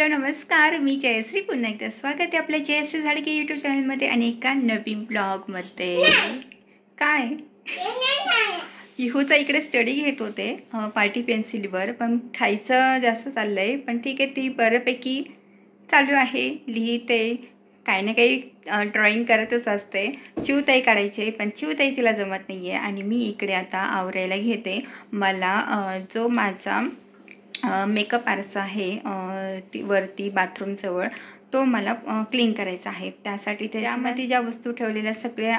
Hello नमस्कार, मी जयश्री. पुन्हा एकदा स्वागत आहे आपल्या जयश्री झाडके यूट्यूब चॅनलमध्ये आणि एका नवीन ब्लॉगमध्ये. काय इहूचा इकडे स्टडी घेत होते पार्टी पेन्सिलवर, पण खायचं जास्त चाललं आहे. पण ठीक आहे, ती बऱ्यापैकी चालू आहे, लिहिते, काही ना काही ड्रॉइंग करतच असते. चिवताई काढायचे, पण चिवताई तिला जमत नाही आहे. आणि मी इकडे आता आवरायला घेते. मला जो माझा मेकअप आरसा आहे ती वरती बाथरूमजवळ, तो मला क्लीन करायचा आहे. त्यासाठी त्यामध्ये ज्या वस्तू ठेवलेल्या सगळ्या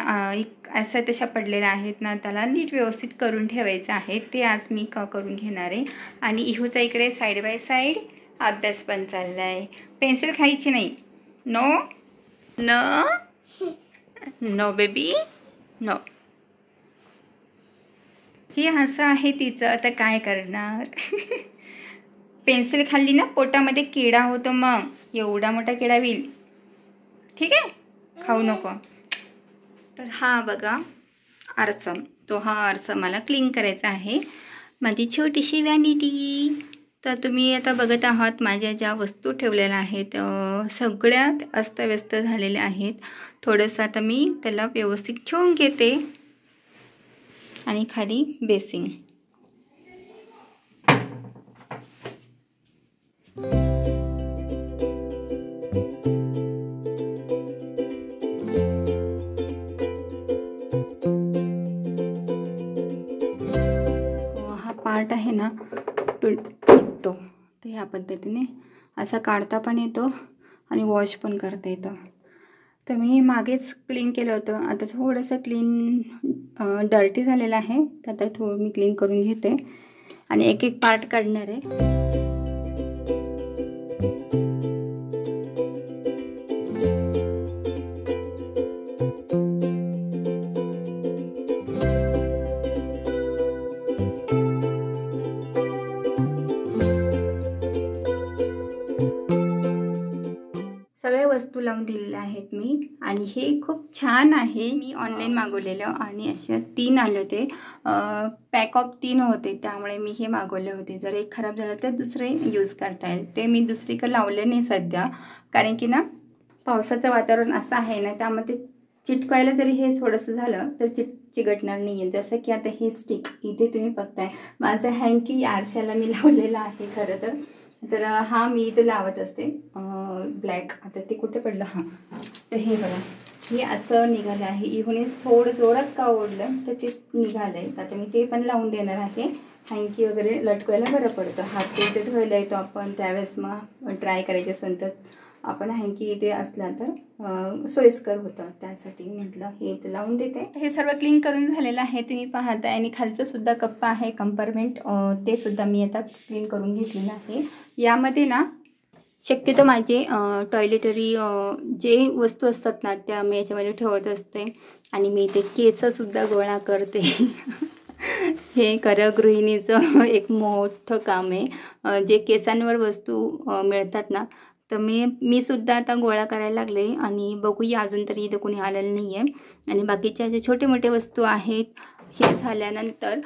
अशा तशा पडलेल्या आहेत ना, त्याला नीट व्यवस्थित करून ठेवायचं आहे. ते आज मी करून घेणार आहे. आणि इहूचा इकडे साईड बाय साईड अभ्यास पण चालला आहे. पेन्सिल खायची नाही. No no no baby no. हे असं आहे तिचं. आता काय करणार. पेन्सिल खाल्ली ना पोटामध्ये किडा होतो, मग एवढा मोठा किडा होईल. ठीक आहे, खाऊ नको. तर हा बघा आरसा, तो हा आरसा मला क्लीन करायचा आहे. माझी छोटीशी वॅनिटी. तर तुम्ही आता बघत आहात माझ्या ज्या वस्तू ठेवलेल्या आहेत सगळ्यात अस्तव्यस्त झालेल्या आहेत. थोडंसं आता मी त्याला व्यवस्थित ठेवून घेते. आणि खाली बेसिंग. हा पार्ट आहे ना, तो निघतो. तर ह्या पद्धतीने असा काढता पण येतो आणि वॉश पण करता येतं. तर मी मागेच क्लीन केलं होतं. आता थोडंसं क्लीन डर्टी झालेलं आहे. तर आता थोडं मी क्लीन करून घेते आणि एक एक पार्ट काढणार आहे. सगळ्या वस्तू लावून दिलेल्या आहेत मी. आणि हे खूप छान आहे. मी ऑनलाईन मागवलेलं आणि अशा 3 आले होते. पॅक ऑफ 3 होते, त्यामुळे मी हे मागवले होते. जर एक खराब झालं तर दुसरे यूज करता येईल. ते मी दुसरीकडे लावले नाही सध्या, कारण की ना पावसाचं वातावरण असं आहे ना, त्यामध्ये चिटकायला जरी हे थोडंसं झालं तर चिकटणार नाही आहे. जसं की आता हे स्टिक इथे तुम्ही बघताय, माझं हँकी आरशाला मी लावलेला आहे खरं तर हा मी इथे लावत असते ब्लॅक. आता ते कुठे पडलं. हां, तर हे बघा, हे असं निघालं आहे. इव्हन थोडं जोरात का ओढलं तर ते निघालं आहे. आता मी ते पण लावून देणार आहे. हँकी वगैरे लटकवायला बरं पडतं. हात ते धुवायला येतो आपण, त्यावेळेस मग ट्राय करायचे असेल तर आपण हँकी इथे असला तर सोयीस्कर होतं. त्यासाठी म्हटलं हे इथे लावून देते. हे सर्व क्लीन करून झालेलं आहे, तुम्ही पाहताय. आणि खालचं सुद्धा कप्पा आहे कंपार्टमेंट, ते सुद्धा मी आता क्लीन करून घेतलेलं आहे. यामध्ये ना शक्यतो माझे टॉयलेटरी जे वस्तू असतात ना, त्या मी याच्यामध्ये ठेवत असते. आणि मी ते केससुद्धा गोळा करते. हे गृहिणीचं एक मोठं काम आहे. जे केसांवर वस्तू मिळतात ना, तर मी सुद्धा आता गोळा करायला लागले. आणि बघूया, अजून तरी इथं कोणी आलेलं नाही आहे. आणि बाकीच्या जे छोटे मोठे वस्तू आहेत, हे झाल्यानंतर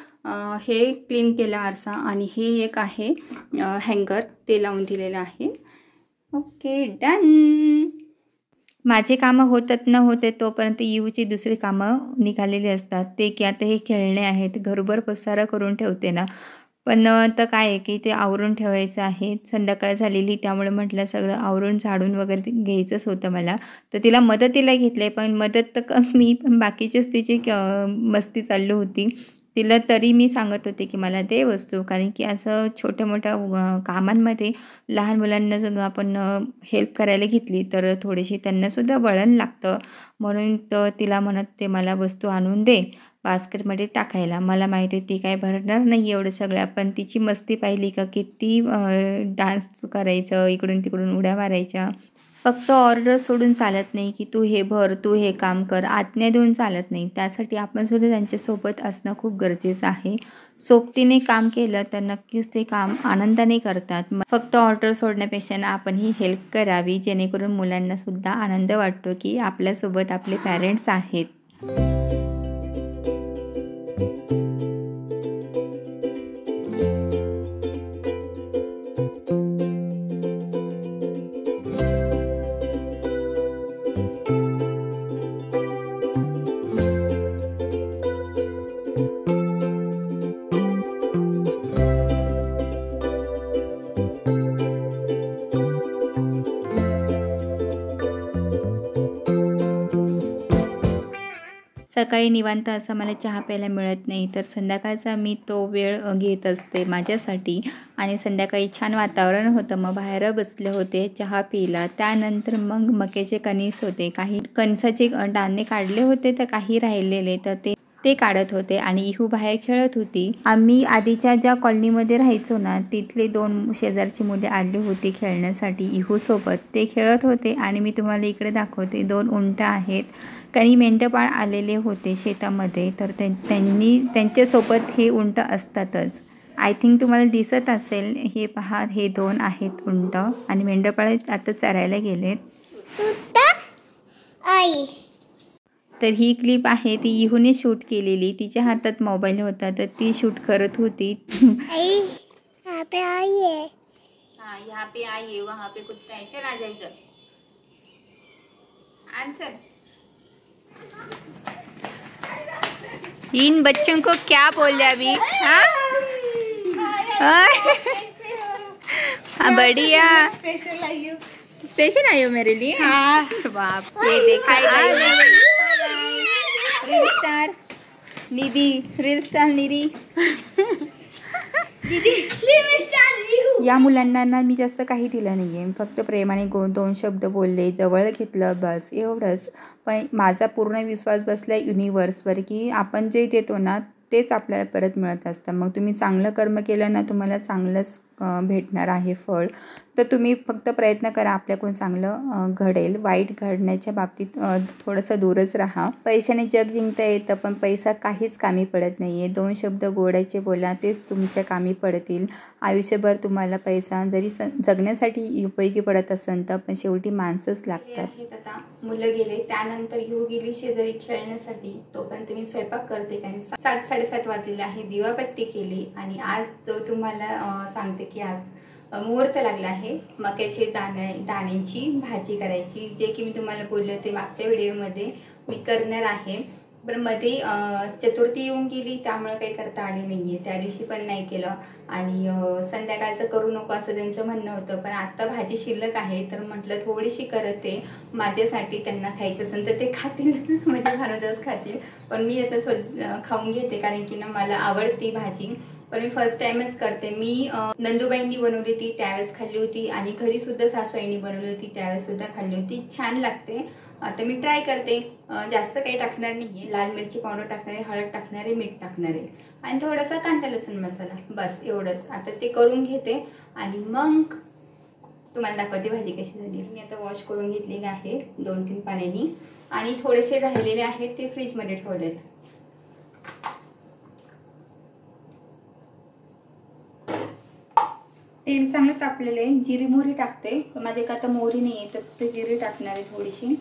हे क्लीन केलं आरसा. आणि हे एक आहे हँगर, ते लावून दिलेलं आहे. Okay, done. माझे कामं होतात न होते तोपर्यंत इहूची दुसरी कामं निघालेली असतात. ते की आता हे खेळणे आहेत, घरभर पसारा करून ठेवते ना, पण आता काय आहे की ते आवरून ठेवायचं आहे. संध्याकाळ झालेली, त्यामुळे म्हटलं सगळं आवरून झाडून वगैरे घ्यायचंच होतं मला. तर तिला मदतीला घेतलं आहे, पण मदत तर कमी, पण बाकीचीच तिची मस्ती चालली होती. तिला तरी मी सांगत होते की मला दे वस्तू, कारण की असं छोट्या मोठ्या कामांमध्ये लहान मुलांना जर आपण हेल्प करायला घेतली तर थोडीशी त्यांनासुद्धा वळण लागतं. म्हणून तर तिला म्हणत ते मला वस्तू आणून दे बास्केटमध्ये टाकायला. मला माहिती आहे ती काय भरणार नाही एवढं सगळं. पण तिची मस्ती पाहिली का, किती डान्स करायचं, इकडून तिकडून उड्या मारायच्या. फक्त ऑर्डर सोडून चालत नाही की तू हे भर, तू हे काम कर, आज्ञा देऊन चालत नाही. त्यासाठी आपण सुद्धा त्यांच्यासोबत असणं खूप गरजेचं आहे. सोबतीने काम केलं तर नक्कीच ते काम आनंदाने करतात. फक्त ऑर्डर सोडण्यापेक्षा ना आपण ही हेल्प करावी, जेणेकरून मुलांनासुद्धा आनंद वाटतो की आपल्यासोबत आपले पॅरेंट्स आहेत. सकाळी निवांत असं मला चहा प्यायला मिळत नाही, तर संध्याकाळचा मी तो वेळ घेत असते माझ्यासाठी. आणि संध्याकाळी छान वातावरण होतं, मग बाहेर बसले होते, चहा पिला. त्यानंतर मग मक्याचे कणीस होते, काही कणसाचे दाणे काढले होते तर काही राहिलेले, तर ते काढत होते. आणि इहू बाहेर खेळत होती. आम्ही आधीच्या ज्या कॉलनीमध्ये राहायचो ना, तिथले 2 शेजारची मुले आली होती खेळण्यासाठी इहूसोबत. ते खेळत होते आणि मी तुम्हाला इकडे दाखवते 2 उंट आहेत. काही मेंढपाळ आलेले होते शेतामध्ये, तर त्यांनी त्यांच्यासोबत हे उंट असतातच. आय थिंक तुम्हाला दिसत असेल, हे पहा, हे 2 आहेत उंट आणि मेंढपाळ आता चरायला गेलेत. तर ही क्लिप आहे ती इहूने शूट केलेली. तिच्या हातात मोबाईल होता तर ती शूट करत होती. यहाँ पे आई है, हाँ यहाँ पे आई है, वहाँ पे कुत्ता है, चल आ जा इधर, आंसर। इन बच्चों को क्या बोल रहे अभी? हाँ बढ़िया, स्पेशल आई हो मेरे लिए। हाँ बाप, ये देखा रील स्टार निधि, रील स्टार निधि। या मुलांना ना मी जास्त काही दिलं नाही आहे, फक्त प्रेमाने 2 शब्द बोलले, जवळ घेतलं, बस एवढंच. पण माझा पूर्ण विश्वास बसला युनिवर्सवर की आपण जे देतो ना तेच आपल्याला परत मिळत असतं. मग तुम्ही चांगलं कर्म केलं ना, तुम्हाला चांगलंच भेटणार आहे फळ. तर तुम्ही फक्त प्रयत्न करा आपल्याकडून चांगलं घडेल. वाईट घडण्याच्या बाबतीत थोडंसं दूरच राहा. पैशाने जग जिंकता येतं, पण पैसा काहीच कामी पडत नाही आहे. 2 शब्द गोडाचे बोला, तेच तुमच्या कामी पडतील. आयुष्यभर तुम्हाला पैसा जरी जगण्यासाठी उपयोगी पडत असेल तर पण शेवटी माणसंच लागतात. आता मुलं गेले, त्यानंतर येऊ गेली शेजारी खेळण्यासाठी. तोपर्यंत मी स्वयंपाक करते, कारण 7-7:30 वाजलेले आहे. दिवाबत्ती केली आणि आज तो तुम्हाला सांगते की आज मुहूर्त लागला आहे मक्याचे दाण्यांची भाजी करायची, जे की मी तुम्हाला बोलले होते मागच्या व्हिडिओमध्ये मी करणार आहे. पण मध्ये चतुर्थी येऊन गेली, त्यामुळे काही करता आली नाही आहे. त्या दिवशी पण नाही केलं आणि संध्याकाळचं करू नको असं त्यांचं म्हणणं होतं. पण आत्ता भाजी शिल्लक आहे तर म्हटलं थोडीशी करते माझ्यासाठी, त्यांना खायचं असेल तर ते खातील म्हणजे भानुदास खातील. पण मी आता खाऊन घेते, कारण की ना मला आवडती भाजी. पण मी फर्स्ट टाइमच करते. मी नंदूबाईंनी बनवली होती त्यावेळेस खाल्ली होती आणि घरी सुद्धा सासूबाईंनी बनवली होती त्यावेळेस सुद्धा खाल्ली होती. छान लागते. आता मी ट्राय करते. जास्त काही टाकणार नाही आहे, लाल मिरची पावडर टाकणार आहे, हळद टाकणार आहे, मीठ टाकणार आहे आणि थोडासा कांदा लसूण मसाला, बस एवढंच. आता ते करून घेते आणि मग तुम्हाला दाखवते भाजी कशी झाली. मी आता वॉश करून घेतलेली आहे 2-3 पाण्याने आणि थोडेसे राहिलेले आहेत ते फ्रीजमध्ये ठेवलेत. तेल चांगलं तापलेलं आहे. जिरी मोहरी टाकते, माझ्याकडे आता मोहरी नाही आहे तर फक्त जिरी टाकणार आहे थोडीशी.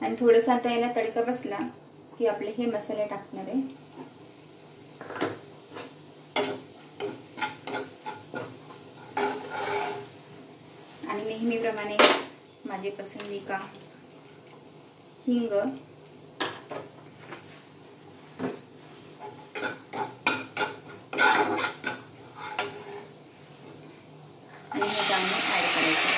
आणि थोडंसं आता याला तडका बसला की आपले हे मसाले टाकणार आहे. आणि नेहमीप्रमाणे माझी पसंदीदा हिंग आणि हे दाणे ॲड करायचे.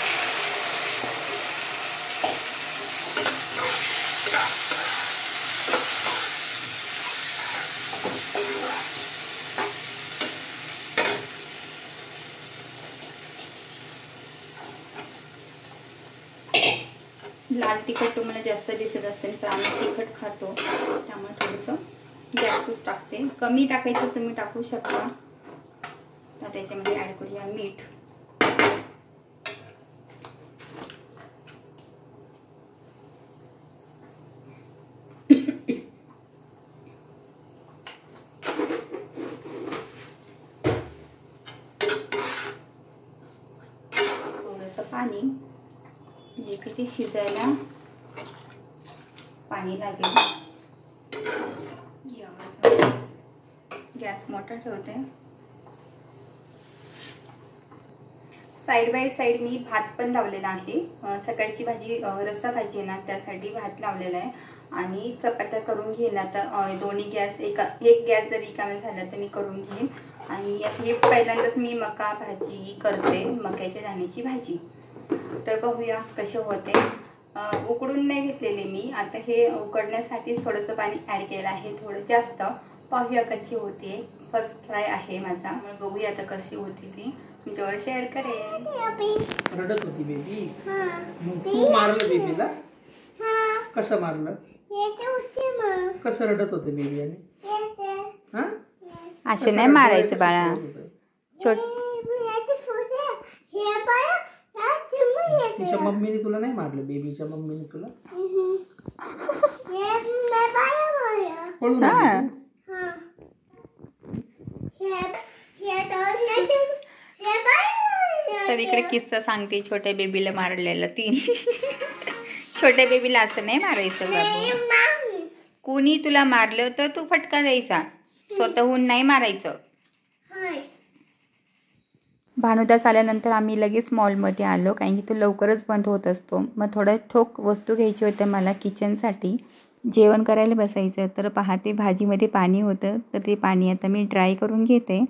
लाल तिखट तुम्हाला जास्त दिसत असेल तर आम्ही तिखट खातो, त्यामुळे थोडंसं जास्तच टाकते. कमी टाकायचं तुम्ही टाकू शकता. तर त्याच्यामध्ये ॲड करूया मीठ. थोडंसं पाणी, जे की ते शिजायला पाणी लागेल. गॅस मोठा ठेवते. साईड बाय साईड मी भात पण लावलेला आहे. सकाळची भाजी रस्सा भाजी आहे ना, त्यासाठी भात लावलेला आहे आणि चपात्या करून घेईन. आता दोन्ही गॅस एक गॅस जर रिकामी झाला तर मी करून घेईन. आणि हे पहिल्यांदाच मी मका भाजी करते, मक्याच्या दाण्याची भाजी. तर बघूया कसे होते. उकडून नाही घेतलेले मी. आता हे उकडण्यासाठीच थोडंसं पाणी ॲड केलं आहे, थोडं जास्त. पाहूया कशी होते. फर्स्ट ट्राय आहे माझा, मग बघूया आता कशी होती ती, तुमच्यावर शेअर करेन. रडत होती बेबी. मग तू मारलं बेबीला? कसं मारलं? कसं रडत होते बेबी? आणि असे नाही मारायचं बाळा. तिच्या मम्मीने तुला नाही मारलं? बेबीच्या मम्मीने तुला पळून आली तू? तर इकडे किस्सा सांगते छोट्या बेबीला मारलेलं ती. छोट्या बेबीला असं नाही मारायचं बाबू. कुणी तुला मारलं तर तू फटका द्यायचा, स्वतःहून नाही मारायचं. भानुदास आल्यानंतर आम्ही लगेच मॉलमध्ये आलो, कारण की तो लवकरच बंद होत असतो. मग थोड्या ठोक वस्तू घ्यायची होत्या मला किचनसाठी. जेवण करायला बसायचं. तर पाहते भाजीमध्ये पाणी होतं, तर ते पाणी आता मी ड्राय करून घेते.